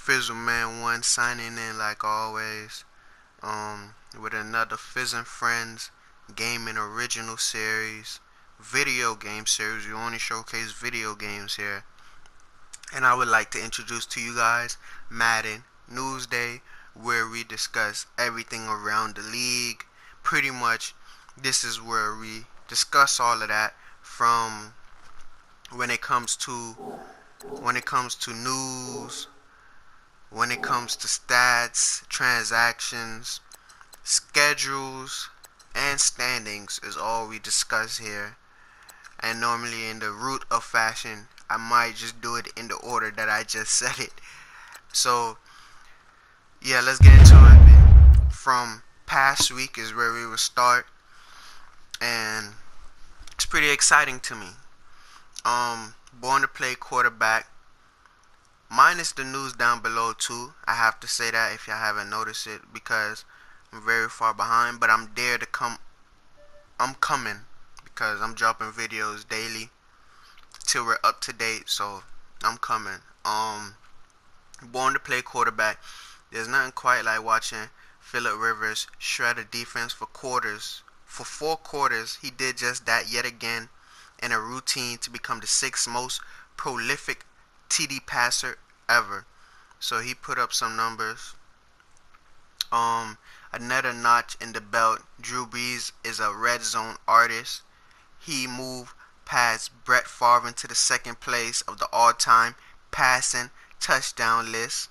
Fizzle Man 1 signing in like always. With another Fizz and Friends gaming original series, video game series. We only showcase video games here. And I would like to introduce to you guys Madden Newsday, where we discuss everything around the league. Pretty much, this is where we discuss all of that from when it comes to news, when it comes to stats, transactions, schedules, and standings is all we discuss here. And normally in the root of fashion, I might just do it in the order that I just said it. So yeah, let's get into it. From past week is where we will start, and it's pretty exciting to me. Born to play quarterback. Minus the news down below too. I have to say that if y'all haven't noticed it, because I'm very far behind, but I'm there to come. I'm coming because I'm dropping videos daily till we're up to date. So I'm coming. Born to play quarterback. There's nothing quite like watching Phillip Rivers shred a defense for quarters. For 4 quarters, he did just that yet again in a routine to become the 6th most prolific TD passer ever. So he put up some numbers. Another notch in the belt. Drew Brees is a red zone artist. He moved past Brett Favre into the second place of the all-time passing touchdown list.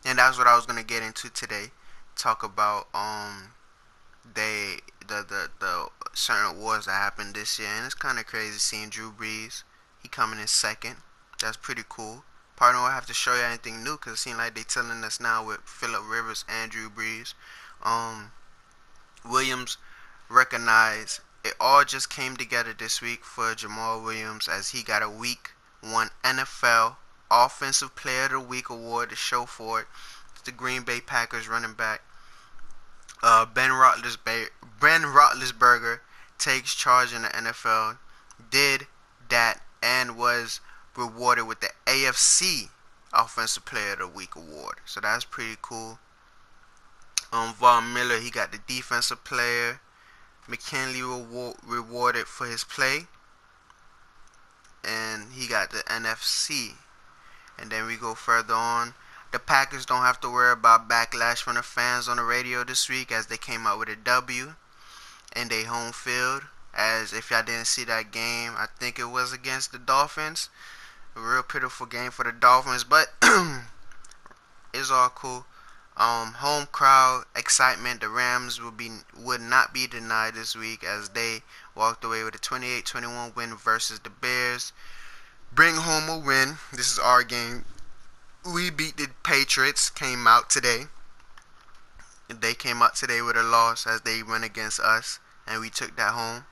And that's what I was gonna get into today. Talk about the certain awards that happened this year, and it's kind of crazy seeing Drew Brees. He coming in second. That's pretty cool. Partner, I have to show you anything new because it seems like they telling us now with Phillip Rivers and Drew Brees. Williams recognized it all just came together this week for Jamal Williams as he got a Week 1 NFL Offensive Player of the Week award to show for it. It's the Green Bay Packers running back. Ben Roethlisberger takes charge in the NFL. Did that and was rewarded with the AFC Offensive Player of the Week award. So that's pretty cool. Von Miller, he got the Defensive Player. McKinley rewarded for his play, and he got the NFC. And then we go further on. The Packers don't have to worry about backlash from the fans on the radio this week as they came out with a W in their home field. As if y'all didn't see that game, I think it was against the Dolphins. A real pitiful game for the Dolphins, but it's all cool. Home crowd excitement. The Rams would not be denied this week as they walked away with a 28-21 win versus the Bears. Bring home a win. This is our game. We beat the Patriots. Came out today. They came out today with a loss as they went against us, and we took that home.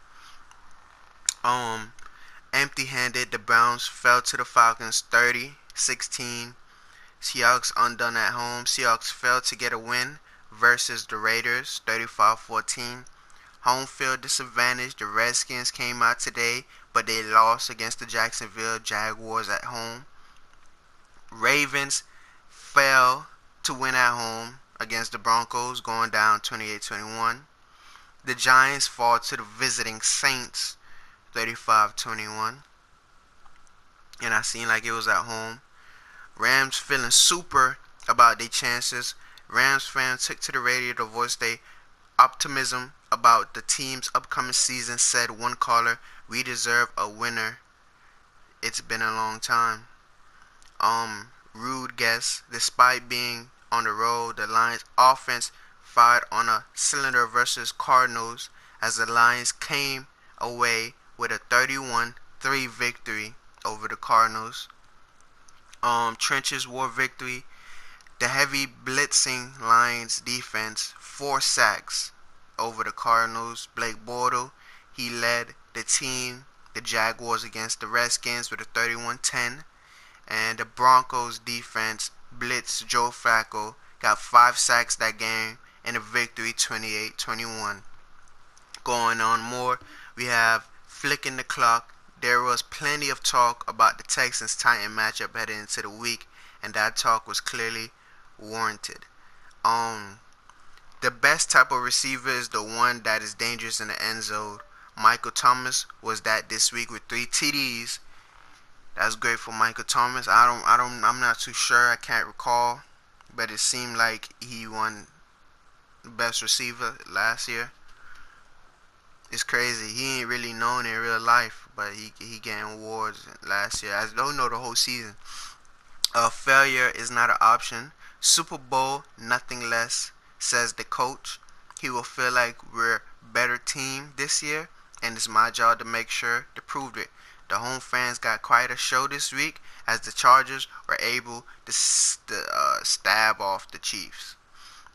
Empty-handed, the Browns fell to the Falcons 30-16. Seahawks undone at home. Seahawks failed to get a win versus the Raiders 35-14. Home field disadvantage. The Redskins came out today, but they lost against the Jacksonville Jaguars at home. Ravens fell to win at home against the Broncos, going down 28-21. The Giants fall to the visiting Saints 35-21. And I seen like it was at home. Rams feeling super about their chances. Rams fans took to the radio to voice their optimism about the team's upcoming season. Said one caller, "We deserve a winner. It's been a long time." Rude guess. Despite being on the road, the Lions offense fired on a cylinder versus Cardinals as the Lions came away with a 31-3 victory over the Cardinals. Trenches war victory. The heavy blitzing Lions defense, 4 sacks over the Cardinals. Blake Bortles, he led the team, the Jaguars, against the Redskins with a 31-10. And the Broncos defense blitzed Joe Flacco, got 5 sacks that game, and a victory 28-21. Going on more, we have flicking the clock. There was plenty of talk about the Texans-Titans matchup heading into the week, and that talk was clearly warranted. Um, the best type of receiver is the one that is dangerous in the end zone. Michael Thomas was that this week with 3 TDs. That's great for Michael Thomas. I'm not too sure. I can't recall, but it seemed like he won best receiver last year. It's crazy. He ain't really known in real life, but he getting awards last year. I don't know the whole season. Failure is not an option. Super Bowl, nothing less, says the coach. He will feel like we're a better team this year, and it's my job to make sure to prove it. The home fans got quite a show this week as the Chargers were able to stab off the Chiefs.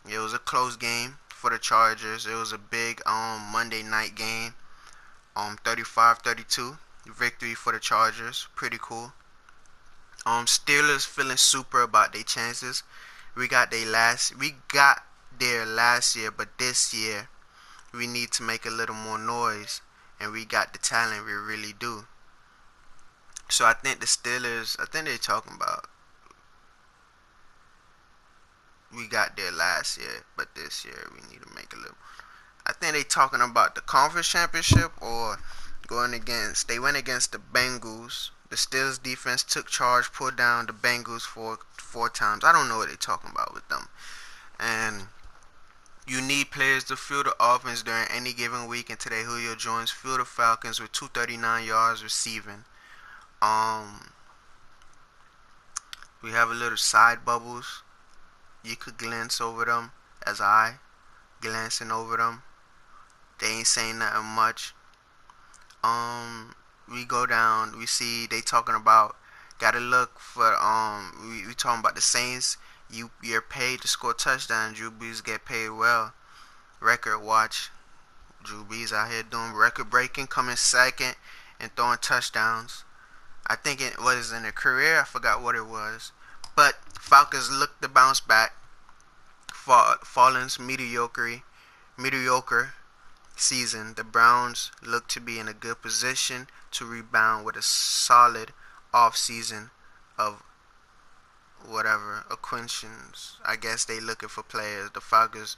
It was a close game for the Chargers. It was a big Monday night game. 35-32 victory for the Chargers. Pretty cool. Steelers feeling super about their chances. We got their last year, but this year we need to make a little more noise, and we got the talent, we really do. So I think the Steelers, I think they're talking about we got there last year, but this year we need to make a little. I think they talking about the conference championship or they went against the Bengals. The Steelers defense took charge, pulled down the Bengals four times. I don't know what they're talking about with them. And you need players to fuel the offense during any given week. And today Julio Jones fueled the Falcons with 239 yards receiving. We have a little side bubbles. You could glance over them as I glancing over them. They ain't saying nothing much. We go down. We see they talking about gotta look for we talking about the Saints. You're paid to score touchdowns. Drew Brees get paid well. Record watch. Drew Brees out here doing record breaking, coming second and throwing touchdowns. I think it was in a career. I forgot what it was. But Falcons look to bounce back. Fallen's mediocre season. The Browns look to be in a good position to rebound with a solid off-season of whatever acquisitions. I guess they looking for players. The Falcons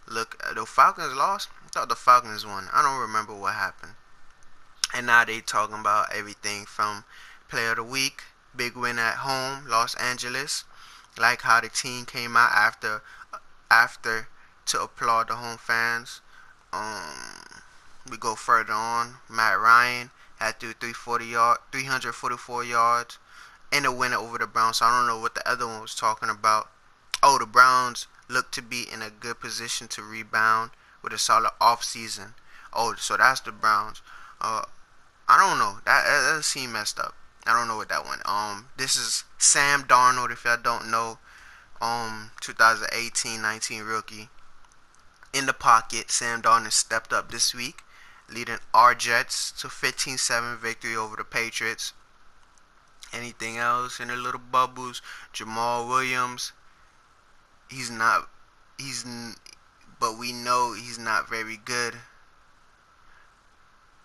lost. I thought the Falcons won. I don't remember what happened. And now they talking about everything from player of the week, big win at home, Los Angeles. Like how the team came out after to applaud the home fans. We go further on. Matt Ryan had 344 yards and a winner over the Browns. So I don't know what the other one was talking about. Oh, the Browns look to be in a good position to rebound with a solid offseason. Oh, so that's the Browns. I don't know. That seemed messed up. I don't know what that one. This is Sam Darnold. If y'all don't know, 2018-19 rookie. In the pocket, Sam Darnold stepped up this week, leading our Jets to 15-7 victory over the Patriots. Anything else in the little bubbles? Jamal Williams. But we know he's not very good.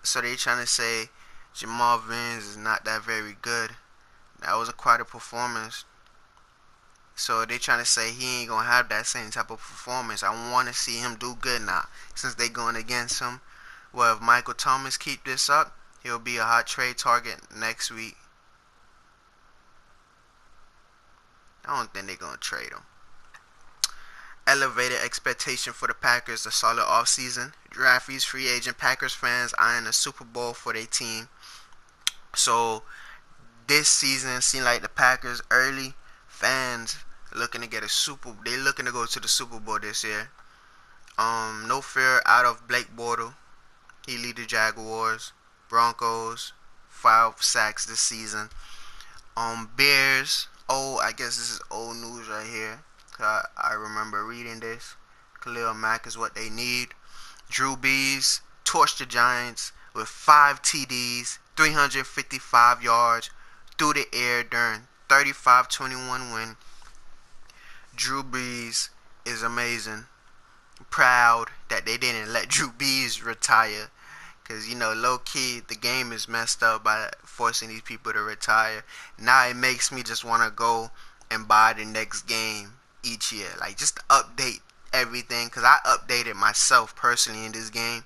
So they trying to say Jamal Vins is not that very good. That was quite a performance. So they trying to say he ain't gonna have that same type of performance. I want to see him do good now, since they going against him. Well, if Michael Thomas keep this up, he'll be a hot trade target next week. I don't think they're gonna trade him. Elevated expectation for the Packers, a solid offseason. Draftees, free agent Packers fans eyeing a Super Bowl for their team. So this season seemed like the Packers early fans looking to get they looking to go to the Super Bowl this year. No fear out of Blake Bortles. He lead the Jaguars. Broncos 5 sacks this season. Bears. Oh, I guess this is old news right here. I remember reading this. Khalil Mack is what they need. Drew Brees torched the Giants with 5 TDs, 355 yards through the air during 35-21 win. Drew Brees is amazing. Proud that they didn't let Drew Brees retire. Because, low-key, the game is messed up by forcing these people to retire. Now it makes me just want to go and buy the next game each year. Like, just to update everything, because I updated myself personally in this game.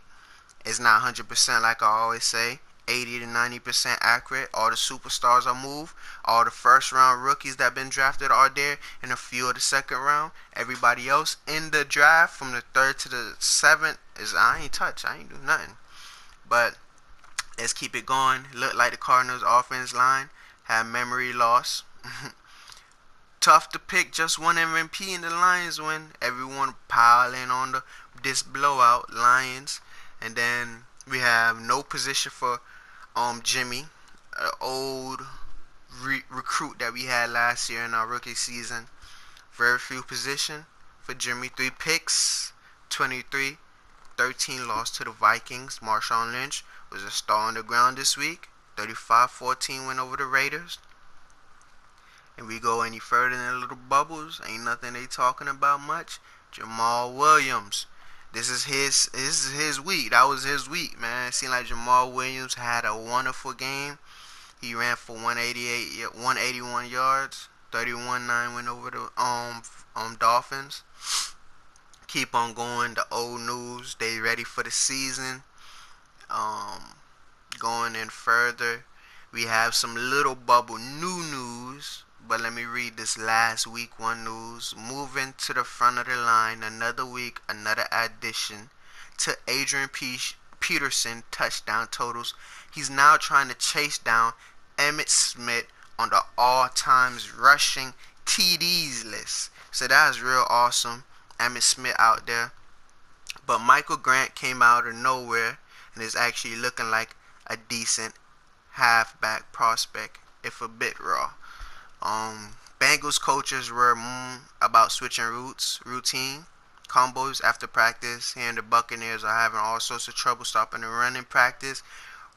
It's not 100% like I always say. 80 to 90% accurate. All the superstars are moved. All the first round rookies that been drafted are there, and a few of the second round. Everybody else in the draft from the third to the seventh is I ain't touch. I ain't do nothing. But let's keep it going. Look like the Cardinals offense line had memory loss. Tough to pick just one MVP in the Lions win. Everyone piling on this blowout Lions, and then we have no position for Jimmy, an old recruit that we had last year in our rookie season. Very few position for Jimmy. 3 picks, 23, 13 loss to the Vikings. Marshawn Lynch was a star on the ground this week. 35-14 win over the Raiders. And we go any further in the little bubbles, ain't nothing they talking about much. Jamal Williams. This is his week. That was his week, man. It seemed like Jamal Williams had a wonderful game. He ran for 181 yards, 31-9 win over the Dolphins. Keep on going. The old news. They ready for the season. Going in further, we have some little bubble new news. But let me read this last week one news. Moving to the front of the line, another week, another addition to Adrian Peterson touchdown totals. He's now trying to chase down Emmitt Smith on the all-time rushing TDs list. So that's real awesome. Emmitt Smith out there. But Michael Grant came out of nowhere and is actually looking like a decent halfback prospect, if a bit raw. Bengals coaches were about switching routine combos after practice. Here in the Buccaneers are having all sorts of trouble stopping the run in practice.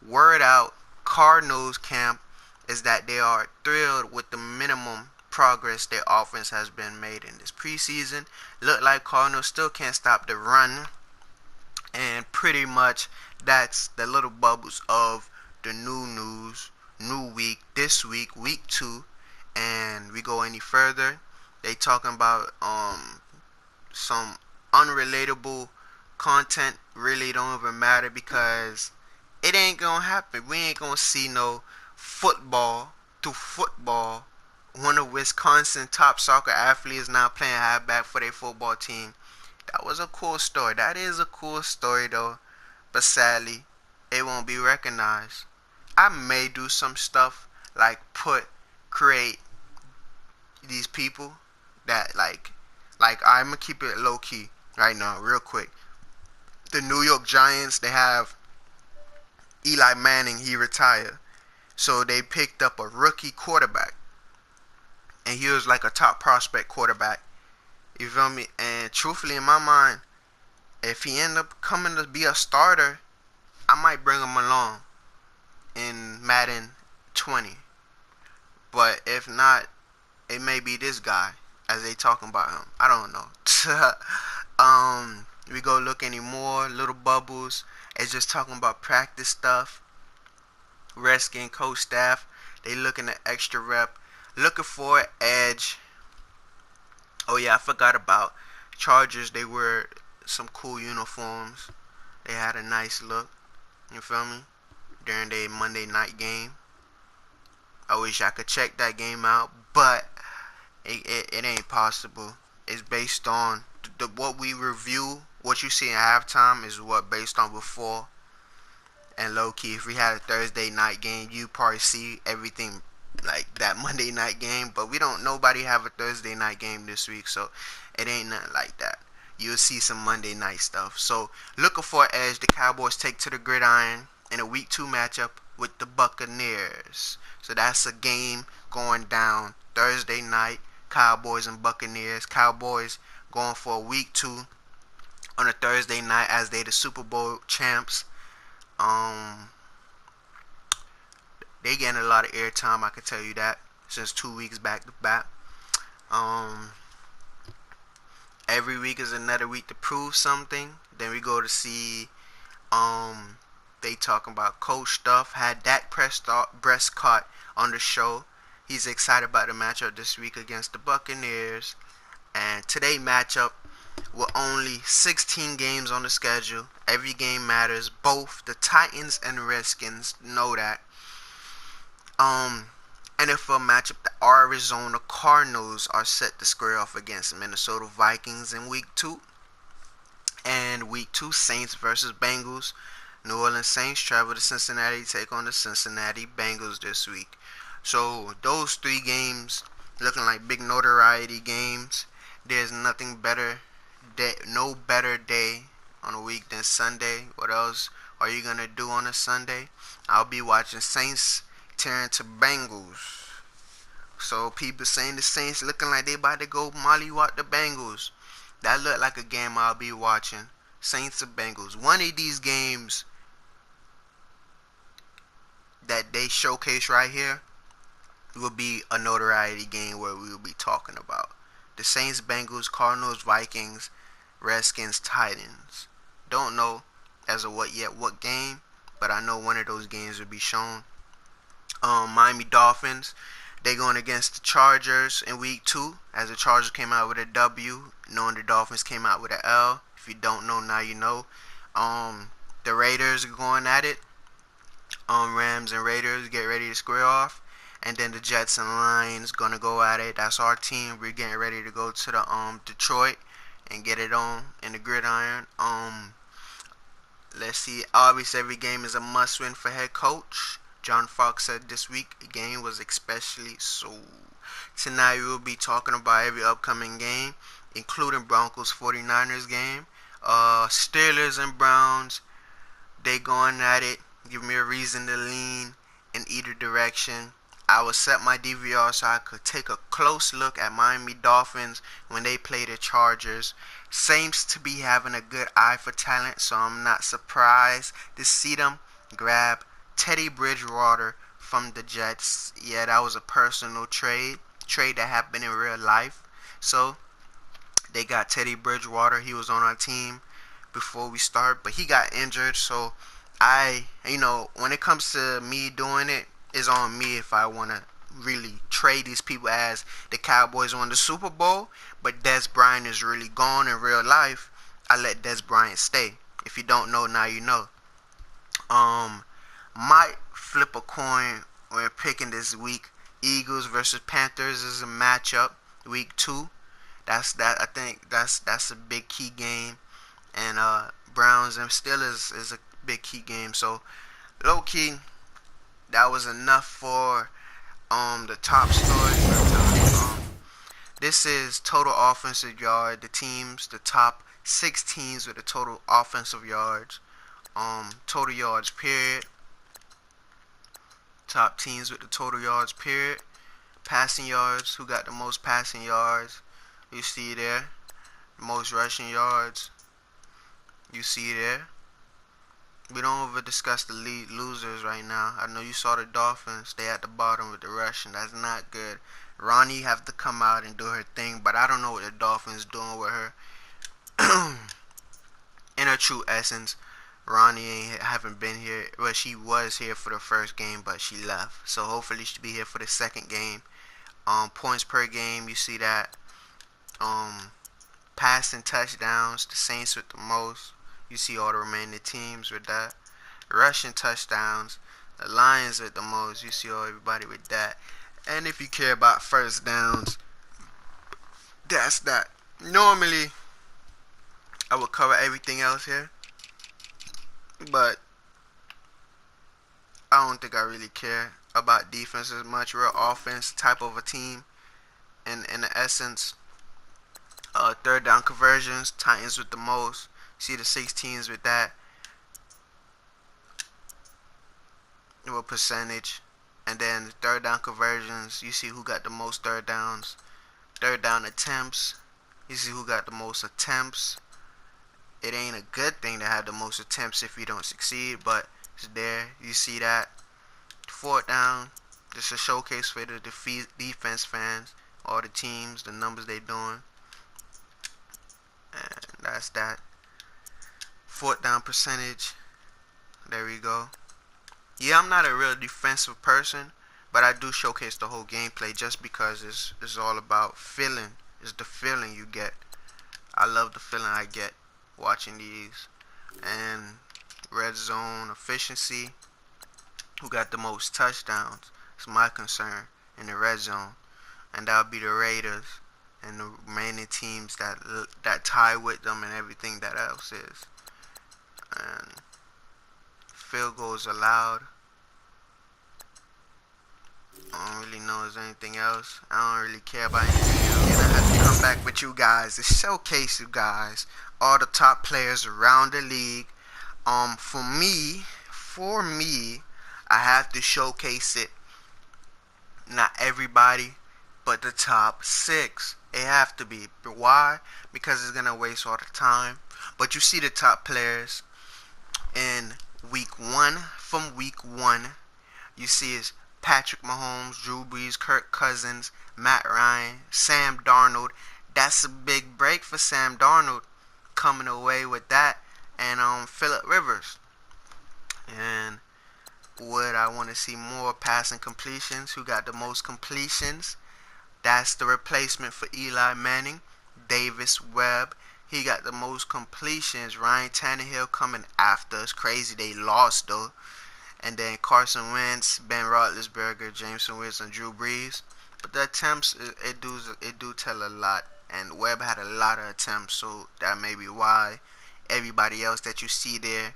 Word out, Cardinals camp is that they are thrilled with the minimum progress their offense has been made in this preseason. Look like Cardinals still can't stop the run. And pretty much that's the little bubbles of the new news, new week, this week, week 2. And we go any further, they talking about some unrelatable content. Really don't even matter because it ain't gonna happen. We ain't gonna see no football to football. One of Wisconsin's top soccer athletes is now playing halfback for their football team. That was a cool story. That is a cool story though, but sadly, it won't be recognized. I may do some stuff like create these people that like I'm gonna keep it low key right now, real quick. The New York Giants, they have Eli Manning. He retired, so they picked up a rookie quarterback, and he was like a top prospect quarterback. You feel me? And truthfully, in my mind, if he end up coming to be a starter, I might bring him along in Madden 20. But if not, it may be this guy as they talking about him. I don't know. We go look any more little bubbles. It's just talking about practice stuff. Redskins coach staff, they looking at extra rep, looking for an edge. Oh yeah, I forgot about Chargers. They wear some cool uniforms. They had a nice look. You feel me? During their Monday night game. I wish I could check that game out, but it ain't possible. It's based on what we review. What you see in halftime is what based on before. And low key, if we had a Thursday night game, you probably see everything like that Monday night game. But we don't. Nobody have a Thursday night game this week, so it ain't nothing like that. You'll see some Monday night stuff. So looking for an edge, the Cowboys take to the gridiron in a week 2 matchup with the Buccaneers. So that's a game going down Thursday night. Cowboys and Buccaneers. Cowboys going for a week 2 on a Thursday night as they the Super Bowl champs. They getting a lot of airtime, I can tell you that, since 2 weeks back to back. Every week is another week to prove something. Then we go to see they talking about coach stuff. Had Dak Prescott on the show. He's excited about the matchup this week against the Buccaneers. And today matchup with only 16 games on the schedule. Every game matters. Both the Titans and Redskins know that. NFL matchup: the Arizona Cardinals are set to square off against Minnesota Vikings in week 2. And week 2, Saints versus Bengals. New Orleans Saints travel to Cincinnati to take on the Cincinnati Bengals this week. So those 3 games looking like big notoriety games. There's no better day on a week than Sunday. What else are you gonna do on a Sunday? I'll be watching Saints tearing to Bengals. So people saying the Saints looking like they about to go mollywop the Bengals. That look like a game I'll be watching. Saints or Bengals. One of these games that they showcase right here will be a notoriety game where we will be talking about. The Saints, Bengals, Cardinals, Vikings, Redskins, Titans. Don't know as of what game, but I know one of those games will be shown. Miami Dolphins, they going against the Chargers in week 2, as the Chargers came out with a W, knowing the Dolphins came out with an L. If you don't know, now you know. The Raiders are going at it. Rams and Raiders get ready to square off. And then the Jets and Lions gonna go at it. That's our team. We're getting ready to go to the Detroit and get it on in the gridiron. Let's see. Obviously, every game is a must-win for head coach. John Fox said this week the game was especially so. Tonight we will be talking about every upcoming game, including Broncos 49ers game. Steelers and Browns, they going at it. Give me a reason to lean in either direction. I will set my DVR so I could take a close look at Miami Dolphins when they play the Chargers. Seems to be having a good eye for talent, so I'm not surprised to see them grab Teddy Bridgewater from the Jets. Yeah, that was a personal trade that happened in real life. So they got Teddy Bridgewater. He was on our team before we start, but he got injured. So when it comes to me doing it, it's on me if I want to really trade these people, as the Cowboys won the Super Bowl, but Dez Bryant is really gone in real life. I let Dez Bryant stay. If you don't know, now you know. Might flip a coin when picking this week. Eagles versus Panthers is a matchup. Week 2. I think that's a big key game. And Browns and Steelers is a big key game. So low key, that was enough for the top story. This is total offensive yard. The top 6 teams with the total offensive yards. Total yards period. Top teams with the total yards period. Passing yards. Who got the most passing yards? You see there. Most rushing yards. You see there. We don't over discuss the lead losers right now. I know you saw the Dolphins. They at the bottom with the rushing. That's not good. Ronnie have to come out and do her thing, but I don't know what the Dolphins doing with her. In her true essence, Ronnie haven't been here. Well, she was here for the first game, but she left. So hopefully she'll be here for the second game. Points per game, you see that. Passing touchdowns, the Saints with the most. You see all the remaining teams with that. Rushing touchdowns, the Lions with the most. You see everybody with that. And if you care about first downs, that's that. Normally, I would cover everything else here, but I don't think I really care about defense as much. Real offense type of a team. In the essence, third down conversions, Titans with the most. See the 6 teams with that. What percentage? And then third down conversions, you see who got the most third downs. Third down attempts, you see who got the most attempts. It ain't a good thing to have the most attempts if you don't succeed, but it's there. You see that. Fourth down, just a showcase for the defense fans, all the teams, the numbers they doing. And that's that. Fourth down percentage. There we go. Yeah, I'm not a real defensive person, but I do showcase the whole gameplay just because it's all about feeling It's the feeling you get. I love the feeling I get watching these. And red zone efficiency, who got the most touchdowns? It's my concern in the red zone, and that'll be the Raiders and the remaining teams that tie with them and everything that else is. And field goals allowed. I don't really know if there's anything else. I don't really care about anything else. And I have to come back with you guys to showcase you guys all the top players around the league. For me, I have to showcase it. Not everybody, but the top 6. It have to be. Why? Because it's gonna waste all the time. But you see the top players in week 1. From week 1, you see is Patrick Mahomes, Drew Brees, Kirk Cousins, Matt Ryan, Sam Darnold. That's a big break for Sam Darnold, coming away with that, and Phillip Rivers. And would I want to see more passing completions? Who got the most completions? That's the replacement for Eli Manning, Davis Webb. He got the most completions. Ryan Tannehill coming after. It's crazy they lost though. And then Carson Wentz, Ben Roethlisberger, Jameson Winston, Drew Brees. But the attempts, it do tell a lot. And Webb had a lot of attempts, so that may be why everybody else that you see there,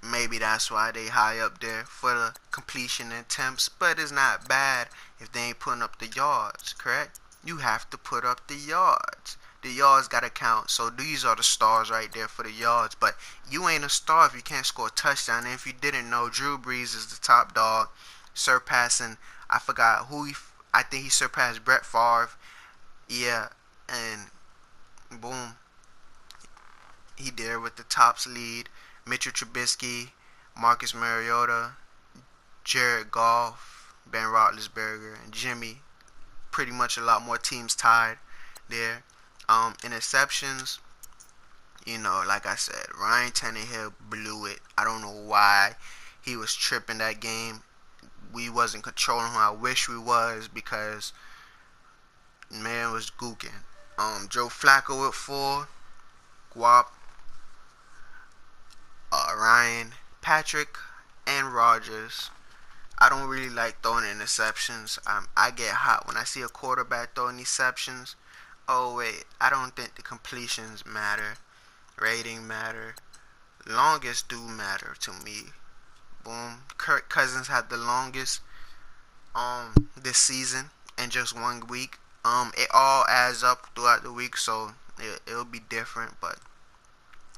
maybe that's why they high up there for the completion attempts. But it's not bad if they ain't putting up the yards, correct? You have to put up the yards. The yards gotta count. So these are the stars right there for the yards. But you ain't a star if you can't score a touchdown. And if you didn't know, Drew Brees is the top dog, surpassing, I forgot who I think he surpassed Brett Favre. Yeah, and boom, he there with the tops lead. Mitchell Trubisky, Marcus Mariota, Jared Goff, Ben Roethlisberger, and Jimmy. Pretty much a lot more teams tied there. Interceptions, like I said, Ryan Tannehill blew it. I don't know why he was tripping that game. We wasn't controlling him. I wish we was, because man was gooking. Joe Flacco with 4, Guap, Ryan, Patrick, and Rogers. I don't really like throwing interceptions. I get hot when I see a quarterback throwing interceptions. Oh wait, I don't think the completions matter. Rating matter. Longest do matter to me. Boom. Kirk Cousins had the longest this season in just 1 week. It all adds up throughout the week, so it'll be different, but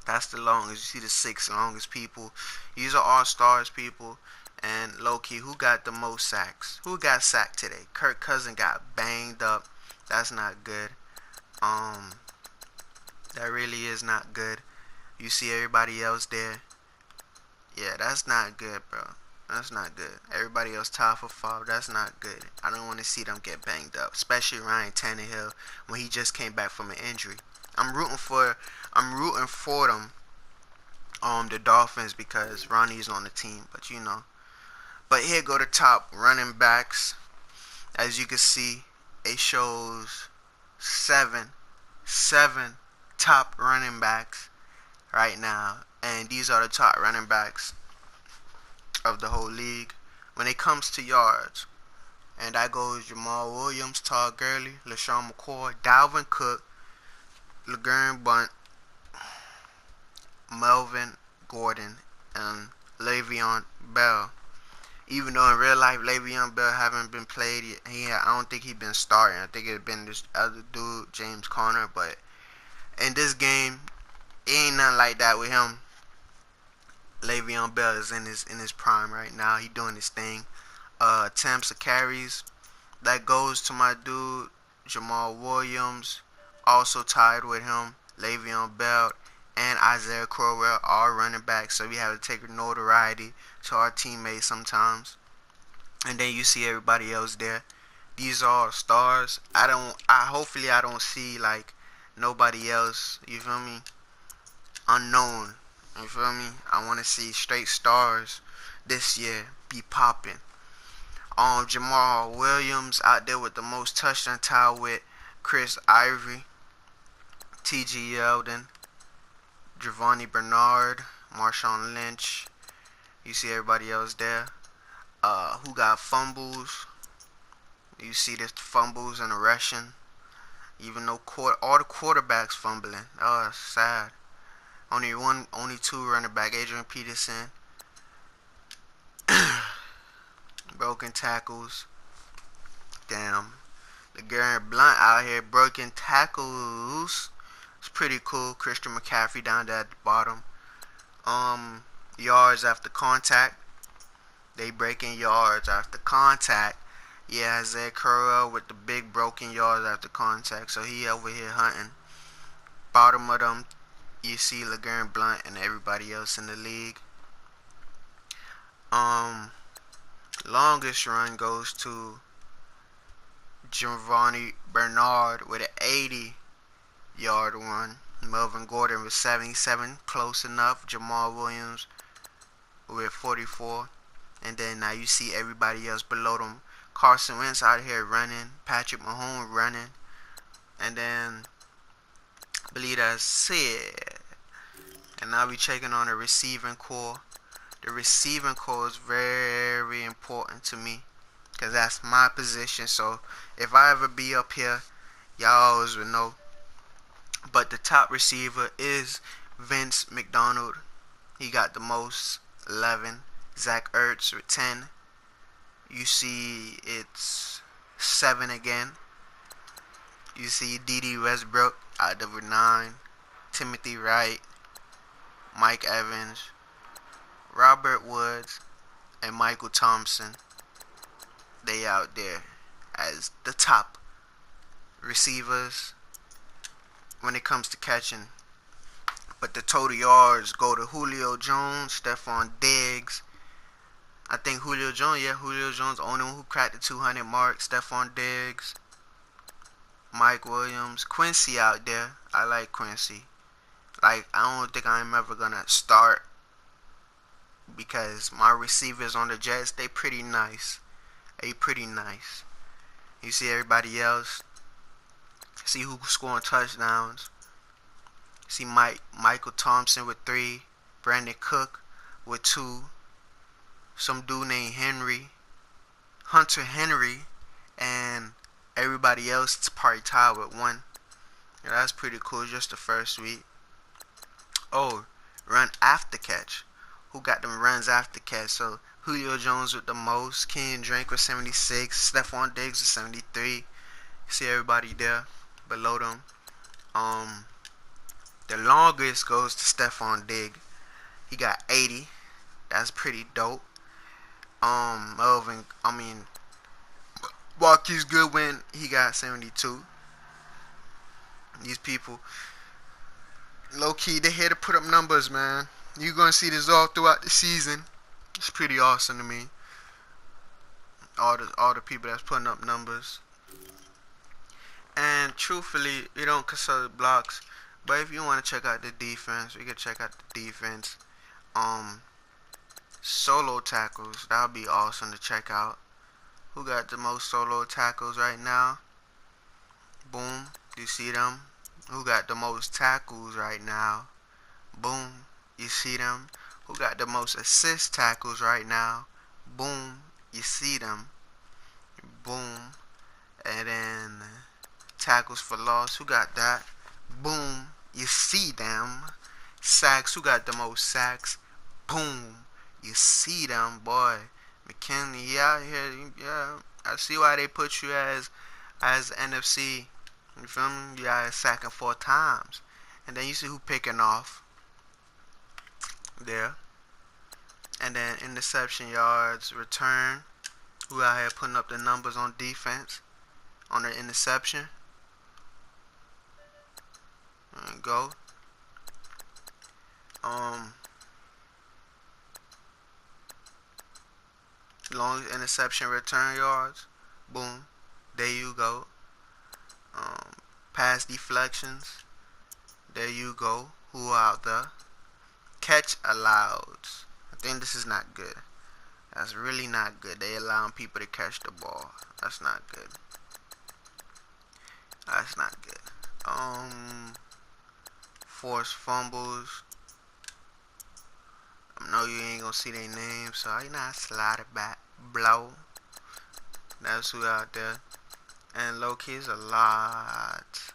that's the longest. You see the 6 longest people. These are all stars people. And low key, who got the most sacks? Who got sacked today? Kirk Cousins got banged up. That's not good. That really is not good. You see everybody else there. Yeah, that's not good, bro. That's not good. Everybody else tied for 5. That's not good. I don't want to see them get banged up, especially Ryan Tannehill when he just came back from an injury. I'm rooting for them. The Dolphins, because Ronnie's on the team, but But here go the top running backs. As you can see, it shows seven top running backs right now, and these are the top running backs of the whole league when it comes to yards. And that goes Jamal Williams, Todd Gurley, LaShawn McCoy, Dalvin Cook, LeGarrette Blount, Melvin Gordon, and Le'Veon Bell. Even though in real life Le'Veon Bell haven't been played, I don't think he's been starting. I think it's been this other dude, James Conner. But in this game, it ain't nothing like that with him. Le'Veon Bell is in his prime right now. He doing his thing. Attempts of carries, that goes to my dude Jamal Williams, also tied with him. Le'Veon Bell and Isaiah Crowell are running backs, so we have to take notoriety to our teammates sometimes. And then you see everybody else there. These are stars. Hopefully I don't see like nobody else, you feel me? Unknown. You feel me? I want to see straight stars this year be popping. Jamal Williams out there with the most touchdown, tied with Chris Ivory, T.G. Yeldon, Giovanni Bernard, Marshawn Lynch. You see everybody else there. Who got fumbles? You see the fumbles and the rushing. Even though all the quarterbacks fumbling. Oh, it's sad. Only two running back. Adrian Peterson. Broken tackles. Damn. LeGarrette Blount out here broken tackles. It's pretty cool. Christian McCaffrey down there at the bottom. Yards after contact. They breaking yards after contact. Yeah, Isaiah Crowell with the big broken yards after contact. So he over here hunting. Bottom of them, you see LeGarrette Blount and everybody else in the league. Longest run goes to Giovanni Bernard with an 80-yard run. Melvin Gordon with 77, close enough. Jamal Williams with 44. And then now you see everybody else below them. Carson Wentz out here running. Patrick Mahomes running. And then, I believe that's it. And now we checking on the receiving core. The receiving core is very important to me, because that's my position. So if I ever be up here, y'all always would know. But the top receiver is Vince McDonald. He got the most, 11. Zach Ertz with 10. You see it's 7 again. You see D.D. Westbrook at number 9. Timothy Wright, Mike Evans, Robert Woods, and Michael Thompson. They out there as the top receivers when it comes to catching. But the total yards go to Julio Jones, Stephon Diggs. I think Julio Jones, the only one who cracked the 200 mark. Stephon Diggs, Mike Williams, Quincy out there. I like Quincy. Like, I don't think I'm ever gonna start, because my receivers on the Jets, they pretty nice. You see everybody else. See who's scoring touchdowns. See Michael Thompson with 3. Brandon Cook with 2. Some dude named Hunter Henry, and everybody else is probably tied with 1. Yeah, that's pretty cool. Just the first week. Oh, run after catch. Who got them runs after catch? So Julio Jones with the most. Kenyon Drake with 76. Stephon Diggs with 73. See everybody there below them. The longest goes to Stephon Diggs. He got 80. That's pretty dope. Marquise Goodwin, he got 72. These people, low key, they're here to put up numbers, man. You're gonna see this all throughout the season. It's pretty awesome to me. All the people that's putting up numbers. And truthfully, you don't consider blocks. But if you want to check out the defense, we can check out the defense. Solo tackles, that would be awesome to check out. Who got the most solo tackles right now? Boom, you see them? Who got the most tackles right now? Boom, you see them? Who got the most assist tackles right now? Boom, you see them? Boom. And then tackles for loss, who got that? Boom, you see them? Sacks, who got the most sacks? Boom, you see them, boy. McKinley, yeah, I see why they put you as NFC. You feel me? You got sacking 4 times. And then you see who picking off there. And then interception yards, return. Who out here putting up the numbers on defense on the interception. There you go. Long interception return yards. Boom. There you go. Pass deflections. There you go. Who out there? Catch allowed. I think this is not good. That's really not good. They allowing people to catch the ball. That's not good. That's not good. Forced fumbles. I know you ain't gonna see their names, so I not slide it back. Blow. That's who out there. And low key is a lot.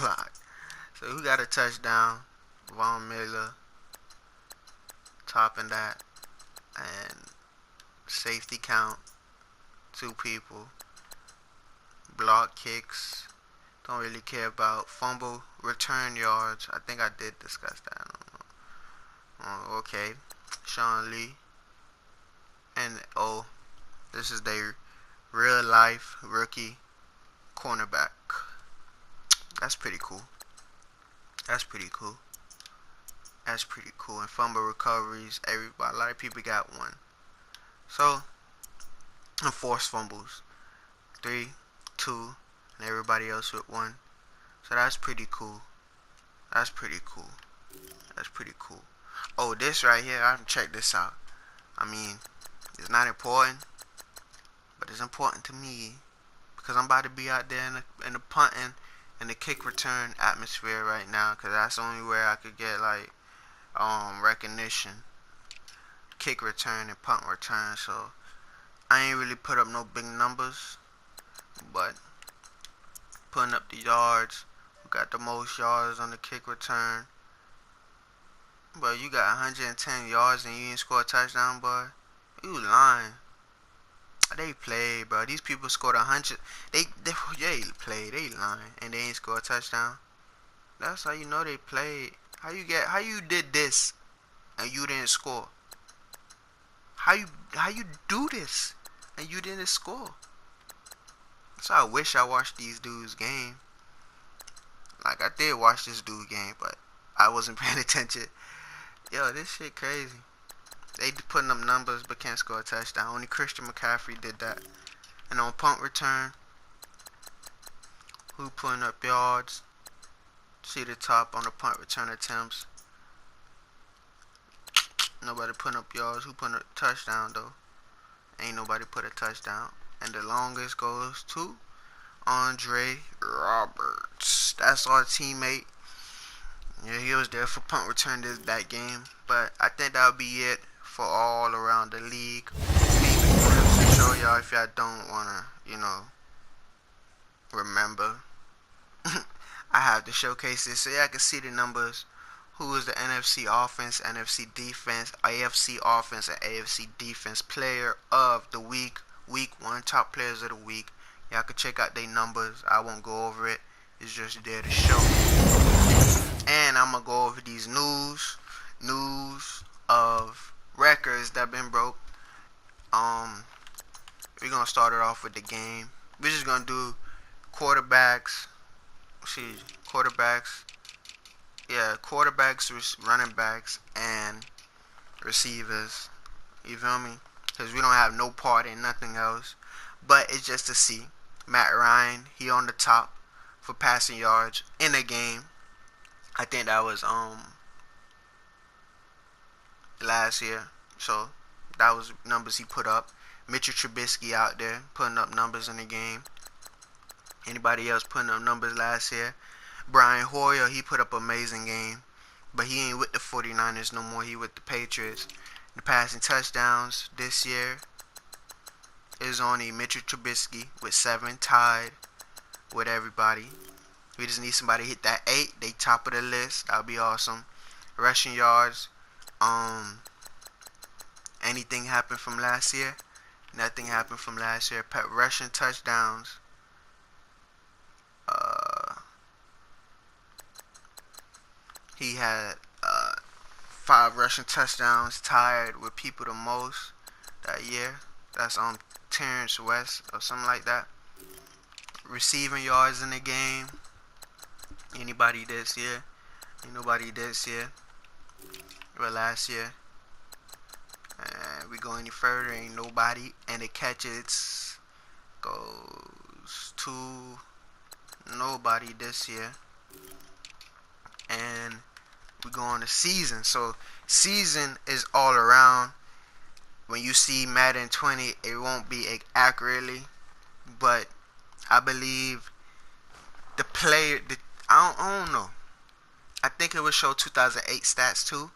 Lot. So who got a touchdown? Von Miller. Topping that. And safety count. 2 people. Block kicks. Don't really care about fumble return yards. I think I did discuss that. I don't know. Okay. Sean Lee. And this is their real life rookie cornerback. That's pretty cool. That's pretty cool. That's pretty cool. And fumble recoveries, a lot of people got one. So, and forced fumbles, 3, 2, and everybody else with 1. So that's pretty cool. That's pretty cool. That's pretty cool. Oh, this right here, I have to check this out. I mean, it's not important, but it's important to me because I'm about to be out there in the punting and the kick return atmosphere right now, because that's the only way I could get like recognition. Kick return and punt return. So I ain't really put up no big numbers, but putting up the yards. We got the most yards on the kick return. But you got 110 yards and you ain't score a touchdown, boy. You lying. They played, bro. These people scored 100. They played. They lying, and they ain't score a touchdown. That's how you know they played. How you did this, and you didn't score? How you do this, and you didn't score? So I wish I watched these dudes' game. Like I did watch this dude game, but I wasn't paying attention. Yo, this shit crazy. They putting up numbers but can't score a touchdown. Only Christian McCaffrey did that. And on punt return, who putting up yards? See the top on the punt return attempts. Nobody putting up yards. Who putting up touchdown though? Ain't nobody put a touchdown. And the longest goes to Andre Roberts. That's our teammate. Yeah, he was there for punt return that game. But I think that'll be it for all around the league. Maybe to show y'all if y'all don't wanna, remember. I have to showcase this so y'all can see the numbers. Who is the NFC offense, NFC defense, AFC offense, and AFC defense player of the week. Week 1 top players of the week. Y'all can check out their numbers. I won't go over it. It's just there to show. And I'm gonna go over these news of records that been broke. We're gonna start it off with the game. We're just gonna do quarterbacks, running backs, and receivers. You feel me? Because we don't have no part in nothing else. But it's just to see. Matt Ryan, he on the top for passing yards in a game. I think that was last year. So that was numbers he put up. Mitchell Trubisky out there putting up numbers in the game. Anybody else putting up numbers last year? Brian Hoyer, he put up an amazing game. But he ain't with the 49ers no more. He with the Patriots. The passing touchdowns this year is only Mitchell Trubisky with 7, tied with everybody. We just need somebody to hit that 8. They top of the list. That'll be awesome. Rushing yards. Anything happened from last year? Nothing happened from last year. Rushing touchdowns. He had 5 rushing touchdowns, tied with people the most that year. That's on Terrence West or something like that. Receiving yards in the game. Anybody this year? Ain't nobody this year. Or last year. And we go any further, ain't nobody. And the catches goes to nobody this year. And we go on the season. So season is all around. When you see Madden 20, it won't be accurately, but I believe the player. I don't know. I think it would show 2008 stats too,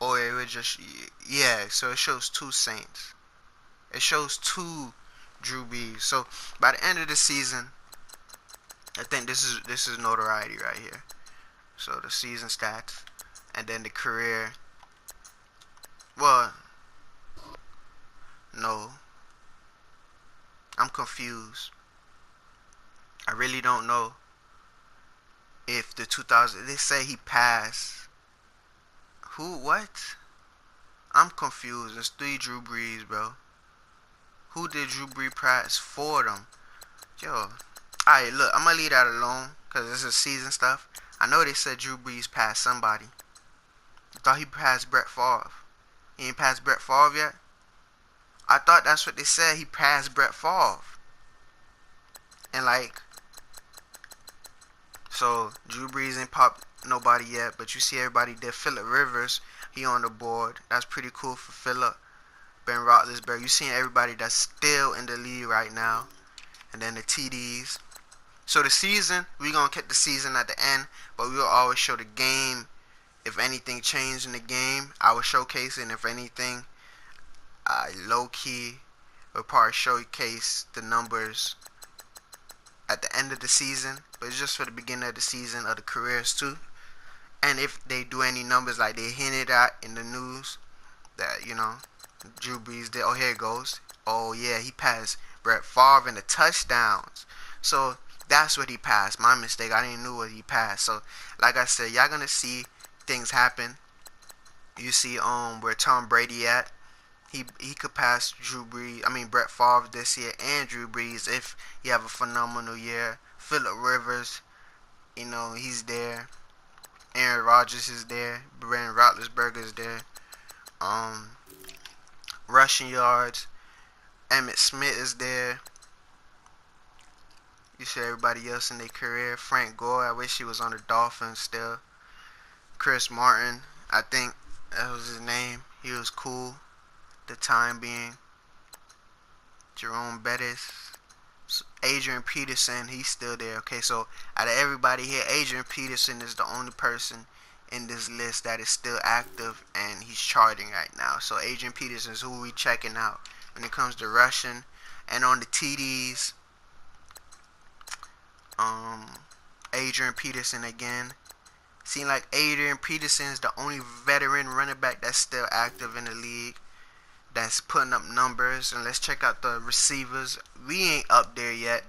or it would just yeah. So it shows two Saints. It shows two Drew Brees. So by the end of the season, I think this is notoriety right here. So the season stats, and then the career. Well, no, I'm confused. I really don't know if the 2000. They say he passed. Who? What? I'm confused. There's three Drew Brees, bro. Who did Drew Brees pass for them? Yo. Alright, look, I'm gonna leave that alone because this is season stuff. I know they said Drew Brees passed somebody. I thought he passed Brett Favre. He ain't passed Brett Favre yet? I thought that's what they said. He passed Brett Favre. And like, so Drew Brees ain't popped nobody yet, but you see everybody there. Phillip Rivers, he on the board. That's pretty cool for Phillip. Ben Roethlisberger. You seeing everybody that's still in the league right now. And then the TDs. So the season, we gonna get the season at the end, but we'll always show the game. If anything changed in the game, I will showcase it. And if anything, I low key will probably showcase the numbers at the end of the season. But it's just for the beginning of the season of the careers too. And if they do any numbers like they hinted at in the news, that Drew Brees did. Oh, here it goes. Oh yeah, he passed Brett Favre in the touchdowns. So that's what he passed. My mistake. I didn't know what he passed. So like I said, y'all gonna see things happen. You see where Tom Brady at. He could pass Brett Favre this year and Drew Brees if he have a phenomenal year. Phillip Rivers, he's there. Aaron Rodgers is there. Ben Roethlisberger is there. Rushing yards. Emmitt Smith is there. You see everybody else in their career. Frank Gore, I wish he was on the Dolphins still. Chris Martin, I think that was his name. He was cool the time being. Jerome Bettis. Adrian Peterson, he's still there. Okay, so out of everybody here, Adrian Peterson is the only person in this list that is still active and he's charting right now. So Adrian Peterson is who we checking out when it comes to rushing. And on the TDs, Adrian Peterson again. Seems like Adrian Peterson is the only veteran running back that's still active in the league, that's putting up numbers. And let's check out the receivers. We ain't up there yet.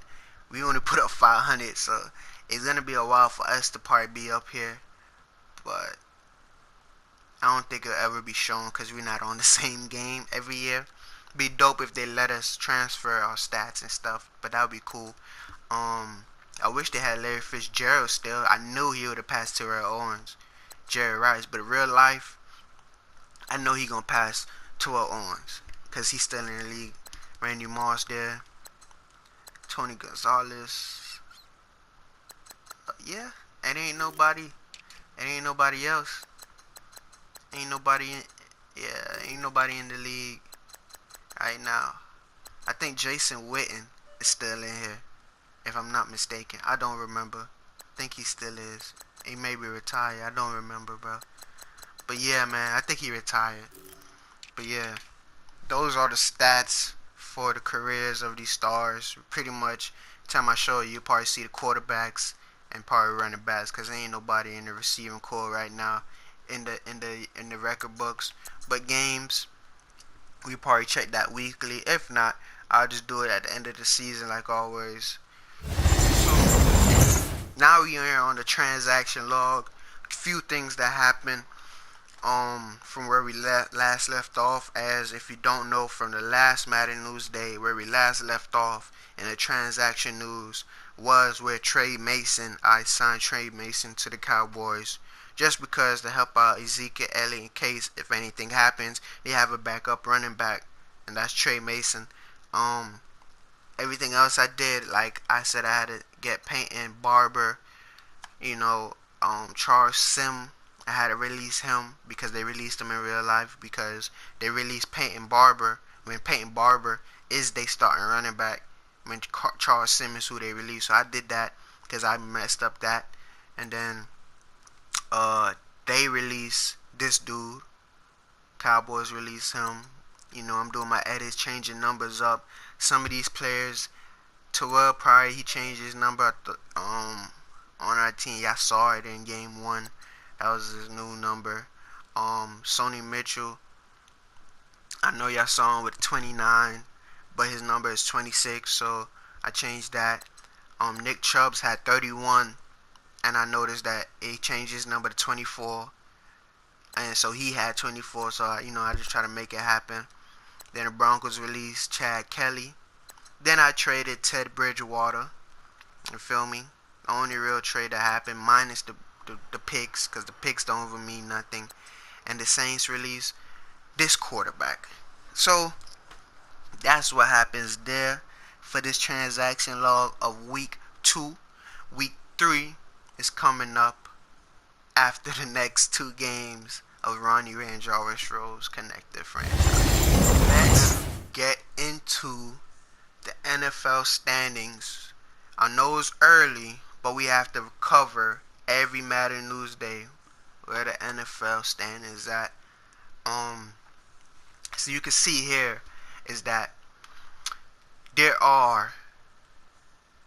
We only put up 500, so it's gonna be a while for us to probably be up here. But I don't think it'll ever be shown because we're not on the same game every year. Be dope if they let us transfer our stats and stuff, but that would be cool. I wish they had Larry Fitzgerald still. I knew he would have passed Terrell Owens, Jerry Rice, but in real life, I know he gonna pass Terrell Owens because he's still in the league. Randy Moss there, Tony Gonzalez. Yeah, and ain't nobody else. Ain't nobody in the league right now. I think Jason Witten is still in here, if I'm not mistaken. I don't remember. I think he still is. He may be retired. I don't remember, bro. But yeah, man, I think he retired. But yeah, those are the stats for the careers of these stars. Pretty much, time I show you, you'll probably see the quarterbacks and probably running backs, because there ain't nobody in the receiving core right now in the record books. But games, we probably check that weekly. If not, I'll just do it at the end of the season like always. So now we are on the transaction log. A few things that happened from where we last left off. As if you don't know, from the last Madden news day, where we last left off in the transaction news was where I signed Trey Mason to the Cowboys just because to help out Ezekiel Elliott in case if anything happens, they have a backup running back, and that's Trey Mason. Everything else I did, like I said, I had to get Peyton Barber, Charles Sim. I had to release him because they released him in real life, because they released Peyton Barber when Peyton Barber is they starting running back when Charles Sim is who they released. So I did that because I messed up that. And then they release this dude. Cowboys release him. I'm doing my edits, changing numbers up. Some of these players, Terrell Pryor, he changed his number on our team. Y'all saw it in game 1. That was his new number. Sony Mitchell, I know y'all saw him with 29, but his number is 26, so I changed that. Nick Chubbs had 31, and I noticed that he changed his number to 24, and so he had 24. So I just try to make it happen. Then the Broncos released Chad Kelly. Then I traded Ted Bridgewater. You feel me? The only real trade that happened, minus the picks, because the picks don't even mean nothing. And the Saints released this quarterback. So that's what happens there for this transaction log of week 2. Week 3 is coming up after the next 2 games of Ronnie and Jarvis Rose connected franchise. Let's get into the NFL standings. I know it's early, but we have to cover every Madden news day where the NFL standings at. So you can see here is that there are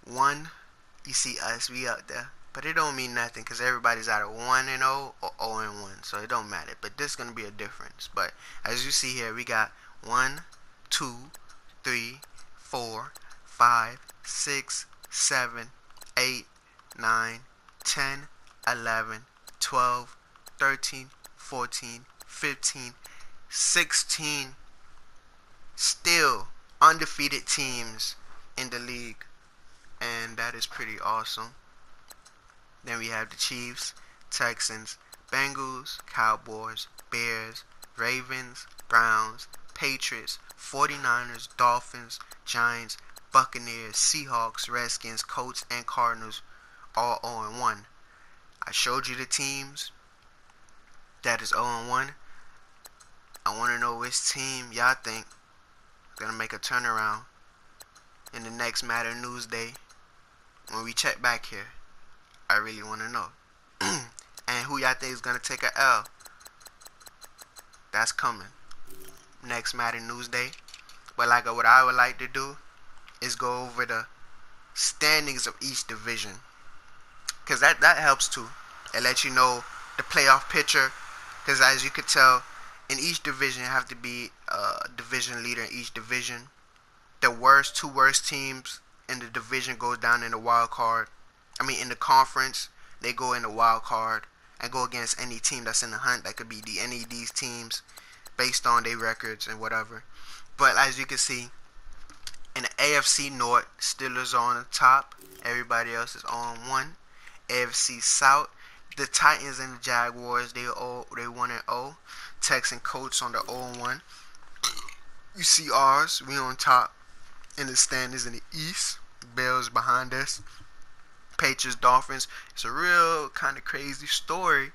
you see us, we up there, but it don't mean nothing because everybody's either 1-0 or 0-1, so it don't matter. But there's gonna be a difference. But as you see here, we got 1, 2, 3, 4, 5, 6, 7, 8, 9, 10, 11, 12, 13, 14, 15, 16 still undefeated teams in the league, and that is pretty awesome. Then we have the Chiefs, Texans, Bengals, Cowboys, Bears, Ravens, Browns, Patriots, 49ers, Dolphins, Giants, Buccaneers, Seahawks, Redskins, Colts, and Cardinals, all 0-1. I showed you the teams that is 0-1. I want to know which team y'all think is going to make a turnaround in the next Madden News Day when we check back here. I really want to know. And who y'all think is going to take a L? That's coming next Madden News Day. But what I would like to do is go over the standings of each division, because that helps too. It lets you know the playoff picture, because as you could tell, in each division you have to be a division leader in each division. The two worst teams in the division go down in the wild card. In the conference, they go in the wild card and go against any team that's in the hunt. That could be any of these teams based on their records and whatever. But as you can see, in the AFC North, Steelers are on the top. Everybody else is 0-1. AFC South, the Titans and the Jaguars, they 1-0. Texans, Colts on the 0-1. You see ours, we on top in the standings in the East. Bills behind us. Patriots, Dolphins. It's a real kind of crazy story,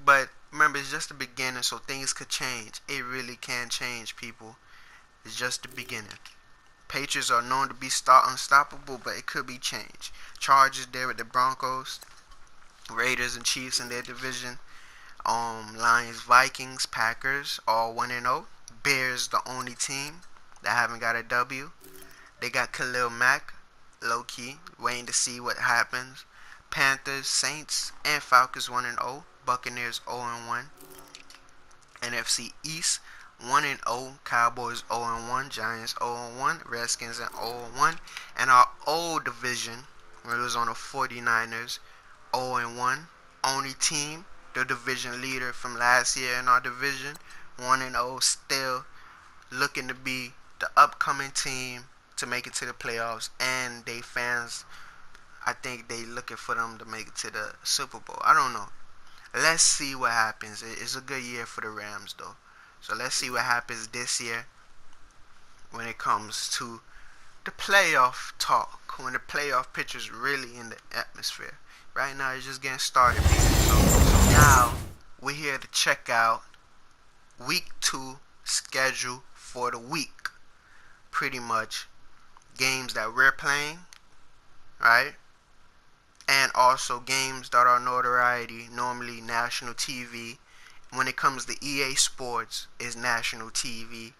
but remember, it's just the beginning, so things could change. It really can change, people. It's just the beginning. Patriots are known to be unstoppable, but it could be changed. Chargers there with the Broncos. Raiders and Chiefs in their division. Lions, Vikings, Packers, all 1-0. Bears, the only team that haven't got a W. They got Khalil Mack, low-key, waiting to see what happens. Panthers, Saints, and Falcons 1-0. Buccaneers 0-1. NFC East 1-0. Cowboys 0-1. Giants 0-1. Redskins at 0-1. And our old division, where it was on the 49ers, 0-1. Only team, the division leader from last year in our division, 1-0, still looking to be the upcoming team to make it to the playoffs. And they fans, I think they looking for them to make it to the Super Bowl. I don't know. Let's see what happens. It's a good year for the Rams, though. So let's see what happens this year when it comes to the playoff talk, when the playoff picture's really in the atmosphere. Right now, it's just getting started, people. So now, we're here to check out Week 2 schedule for the week. Pretty much games that we're playing, right? and also games that are notoriety, normally national TV. When it comes to EA Sports, is national TV,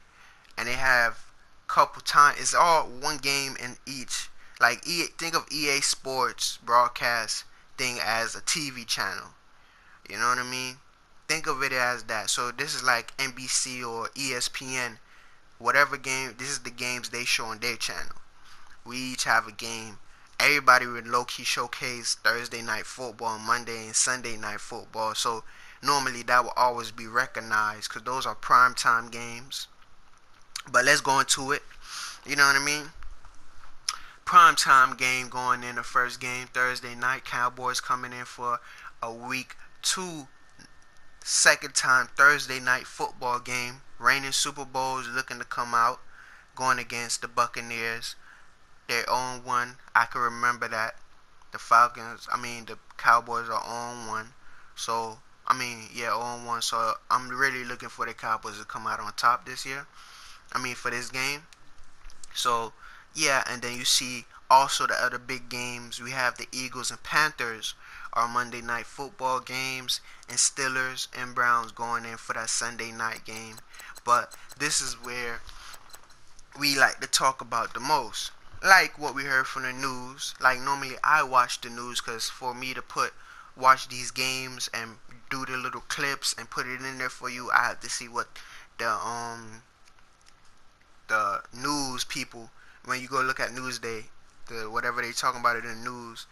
and they have couple time. It's all one game in each. Like think of EA Sports broadcast thing as a TV channel. You know what I mean? Think of it as that. So this is like NBC or ESPN. Whatever game, this is the games they show on their channel. We each have a game. Everybody would low-key showcase Thursday night football, Monday and Sunday night football. So normally that will always be recognized because those are prime time games. But let's go into it. You know what I mean? Prime time game going in the first game Thursday night. Cowboys coming in for a week 2 second time Thursday night football game. Reigning Super Bowls looking to come out, going against the Buccaneers. They're on 1. I can remember that. The Cowboys are on 1. So, on 1. So, I'm really looking for the Cowboys to come out on top this year. For this game. So, yeah, and then you see also the other big games. We have the Eagles and Panthers, our Monday night football games, and Steelers and Browns going in for that Sunday night game. But this is where we like to talk about the most. Like what we heard from the news. Like normally I watch the news because for me to watch these games and do the little clips and put it in there for you, I have to see what the news people, when you go look at Newsday, whatever they talking about it in the news,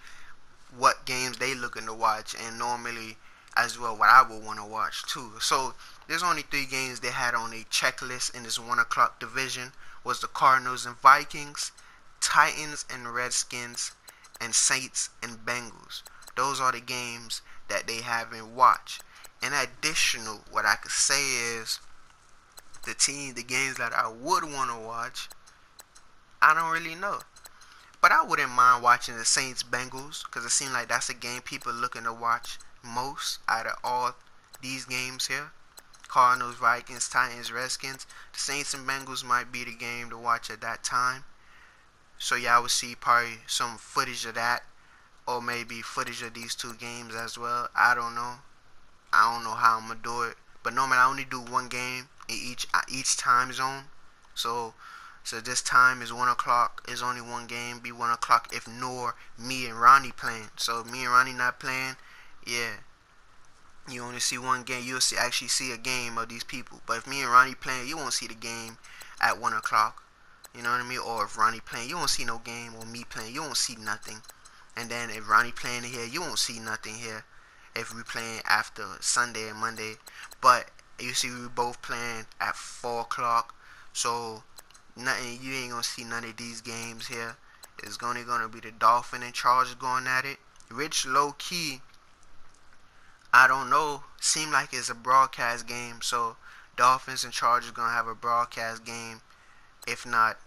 what games they looking to watch, and normally as well what I would want to watch too. So there's only 3 games they had on a checklist in this 1 o'clock division. Was the Cardinals and Vikings, Titans and Redskins, and Saints and Bengals. Those are the games that they haven't watched. In additional, what I could say is the games that I would want to watch, I don't really know. But I wouldn't mind watching the Saints Bengals because it seems like that's a game people looking to watch most out of all these games here. Cardinals, Vikings, Titans, Redskins. The Saints and Bengals might be the game to watch at that time. So y'all will see probably some footage of that, or maybe footage of these 2 games as well. I don't know. I don't know how I'm gonna do it. But normally I only do 1 game in each time zone. So this time is 1 o'clock. Is only 1 game. Be 1 o'clock if nor me and Ronnie playing. So if me and Ronnie not playing, yeah, you only see 1 game. You'll actually see a game of these people. But if me and Ronnie playing, you won't see the game at 1 o'clock. You know what I mean? Or if Ronnie playing, you won't see no game. Or me playing, you won't see nothing. And then if Ronnie playing here, you won't see nothing here. If we playing after Sunday and Monday. But you see we both playing at 4 o'clock. So nothing, you ain't gonna see none of these games here. It's gonna be the Dolphins and Chargers going at it. Which low key, I don't know. Seem like it's a broadcast game. So Dolphins and Chargers gonna have a broadcast game. If not,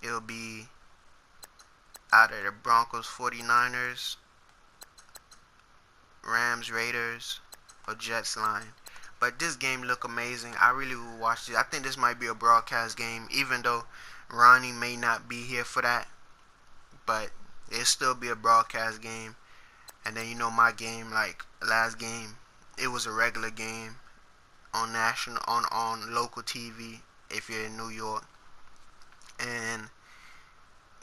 it'll be either the Broncos 49ers, Rams Raiders, or Jets Lions. But this game look amazing. I really will watch it. I think this might be a broadcast game, even though Ronnie may not be here for that. But it'll still be a broadcast game. And then my game, like last game, it was a regular game on local TV if you're in New York. And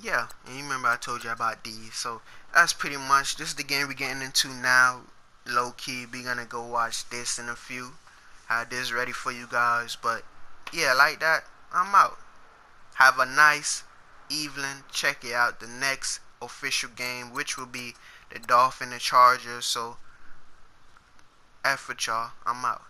yeah, and you remember I told you about these. So that's pretty much, this is the game we're getting into now. Low key, we gonna go watch this in a few. Have this ready for you guys. But yeah, like that, I'm out. Have a nice evening. Check it out. The next official game, which will be the Dolphins and Chargers. So, F with y'all. I'm out.